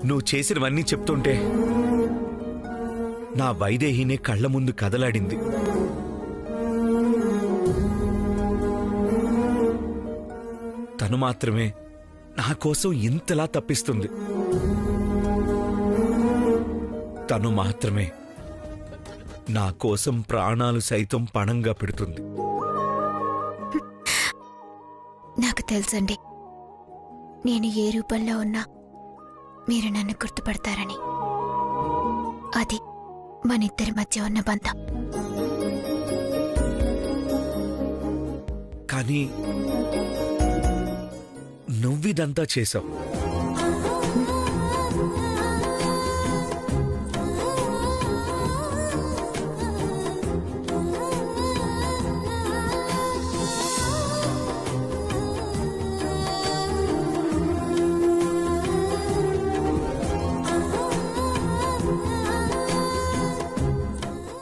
నువ్వు చేసినవన్నీ చెప్తుంటే నా వైదేహినే కళ్ల ముందు కదలాడింది. తను మాత్రమే నా కోసం ఇంతలా తప్పిస్తుంది. తను మాత్రమే నా కోసం ప్రాణాలు సైతం పణంగా పెడుతుంది. నాకు తెలుసండి, నేను ఏ రూపంలో ఉన్నా మీరు నన్ను గుర్తుపడతారని. అది మనిద్దరి మధ్య ఉన్న బంధం. కానీ నువ్విదంతా చేశావు.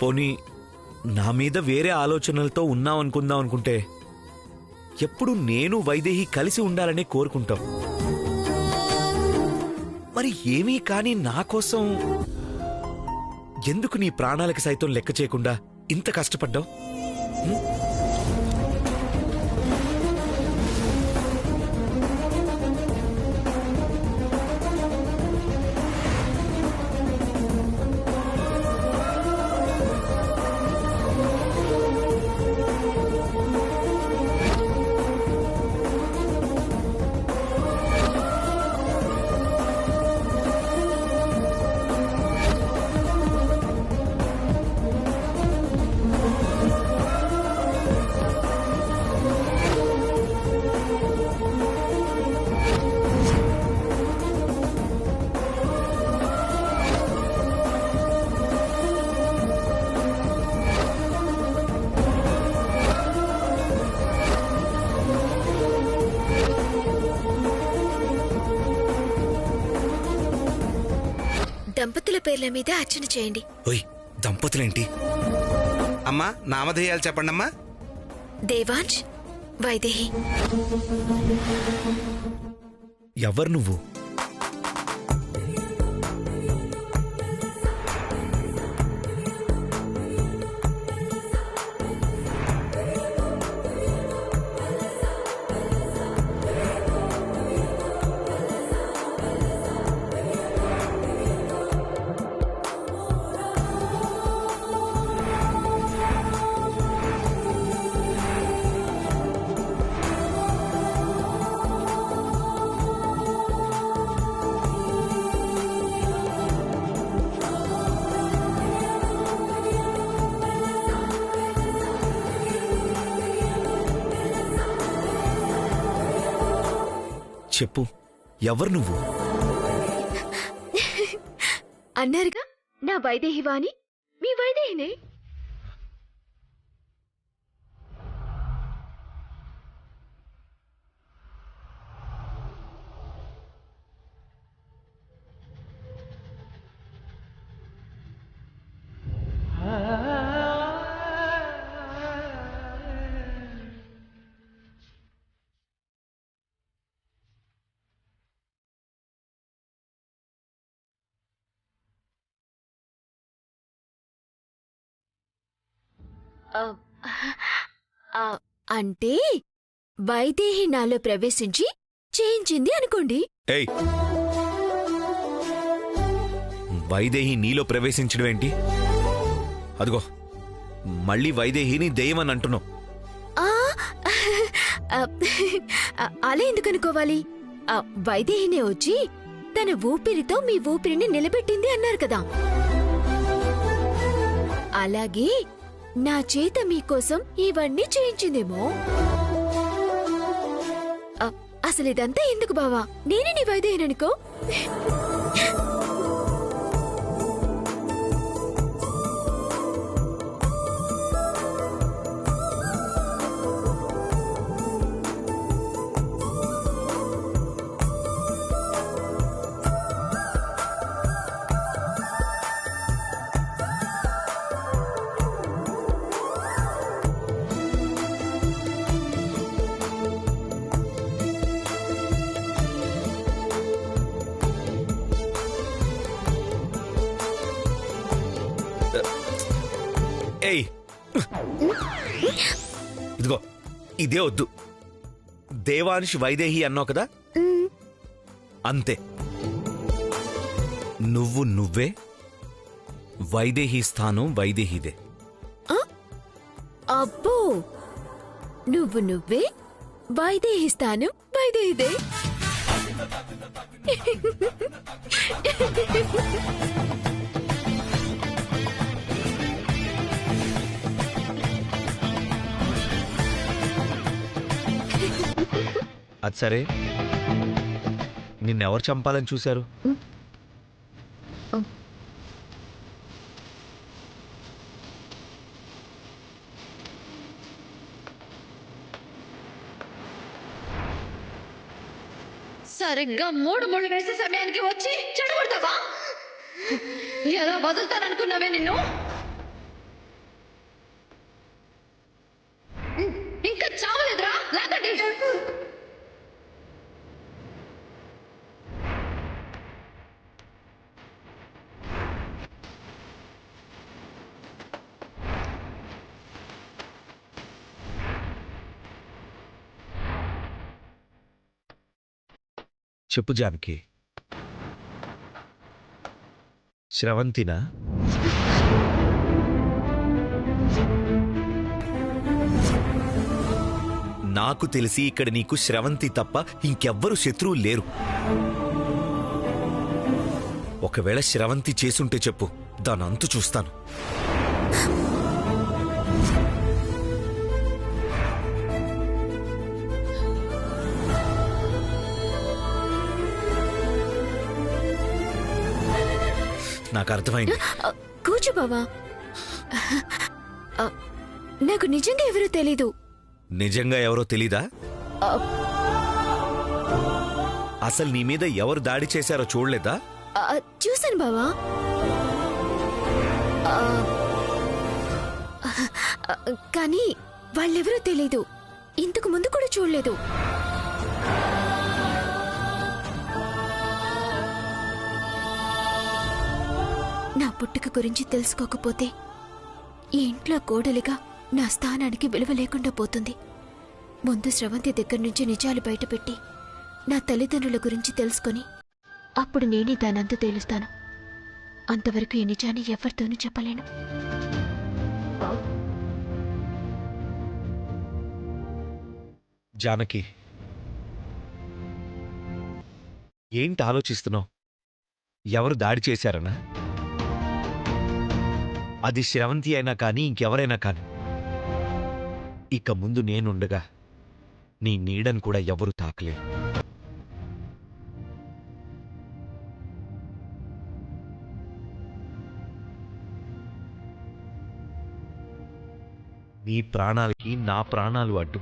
పోనీ నా మీద వేరే ఆలోచనలతో ఉన్నావనుకుందాం అనుకుంటే ఎప్పుడు నేను వైదేహి కలిసి ఉండాలనే కోరుకుంటాం. మరి ఏమీ కాని నా కోసం ఎందుకు నీ ప్రాణాలకి సైతం లెక్క చేయకుండా ఇంత కష్టపడ్డావు? దంపతుల పేర్ల మీద అర్చన చేయండి. ఓయ్, దంపతులేంటి? అమ్మా, నామధేయాలు చెప్పండమ్మా. దేవాంశ్, వైదేహి. ఎవరు నువ్వు? చెప్పు, ఎవరు నువ్వు? అన్నారుగా నా వైదేహివా అని. మీ వైదేహినే. అంటే వైదేహి నాలో ప్రవేశించి చేయించింది అనుకోండి. ఏయ్, వైదేహి నీలో ప్రవేశించడం ఏంటి? అదిగో మళ్ళీ వైదేహిని దెయ్యమని అంటున్నావు. అలా ఎందుకు అనుకోవాలి? వైదేహినే వచ్చి తన ఊపిరితో మీ ఊపిరిని నిలబెట్టింది అన్నారు కదా. అలాగే నా చేత మీకోసం ఇవన్నీ చేయించిందేమో. అసలు ఇదంతా ఎందుకు బావా? నేనే నీ వైదేహిననుకో. ఏయ్ ఇదిగో ఇదే వద్దు. దేవాంశ్ వైదేహి అన్నావు కదా, మ్, అంతే. నువ్వే, వైదేహి స్థానం వైదేహిదే. అబ్బో, నువ్వే వైదేహి స్థానం వైదేహిదే. అది సరే, నిన్నెవరు చంపాలని చూశారు? సరిగ్గా మూడు ముళ్ళు వేసే సమయానికి వచ్చి చెడగొడతావా? ఎలా వదులుతాననుకున్నావే నిన్ను? ఇంకా చావలేదురా, లేకండి. చెప్పు జానకి. శ్రవంతినా? నాకు తెలిసి ఇక్కడ నీకు శ్రవంతి తప్ప ఇంకెవ్వరు శత్రువు లేరు. ఒకవేళ శ్రవంతి చేసుంటే చెప్పు, దాని అంతు చూస్తాను. నాకు అర్థమైంది. కూర్చో బావా. నాకు నిజంగా ఎవరో తెలీదు. నిజంగా ఎవరో తెలీదా? అసలు నీ మీద ఎవరు దాడి చేశారో చూడలేదా? చూశాను బావా. కానీ వాళ్ళెవరో తెలీదు. ఇంతకు ముందు కూడా చూడలేదు. నా పుట్టుక గురించి తెలుసుకోకపోతే ఈ ఇంట్లో కోడలిగా నా స్థానానికి విలువ లేకుండా పోతుంది. ముందు స్రవంతి దగ్గర నుంచి నిజాలు బయటపెట్టి నా తల్లిదండ్రుల గురించి తెలుసుకొని అప్పుడు నేనే దానంతా తేలుస్తాను. అంతవరకు ఈ నిజాన్ని ఎవరితోనూ చెప్పలేను. జానకి, ఏంటి ఆలోచిస్తున్నావు? ఎవరు దాడి చేశారనా? అది శ్రవంతి అయినా కానీ ఇంకెవరైనా కానీ, ఇక ముందు నేనుండగా నీ నీడను కూడా ఎవరు తాకలేరు. నీ ప్రాణాలకి నా ప్రాణాలు అడ్డు.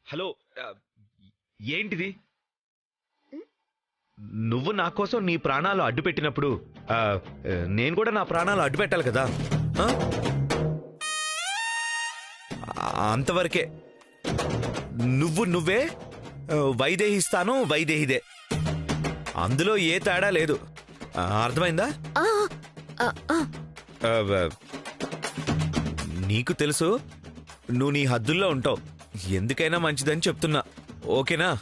హలో, ఏంటిది? నువ్వు నా కోసం నీ ప్రాణాలు అడ్డు పెట్టినప్పుడు నేను కూడా నా ప్రాణాలు అడ్డు పెట్టాలి కదా ఆ? అంతవరకే. నువ్వే వైదేహిస్తాను వైదేహిదే, అందులో ఏ తేడా లేదు. అర్థమైందా? ఆ, ఆ, ఆ, నీకు తెలుసు నువ్వు నీ హద్దుల్లో ఉంటావు, ఎందుకైనా మంచిదని చెప్తున్నా. ఓకేనా?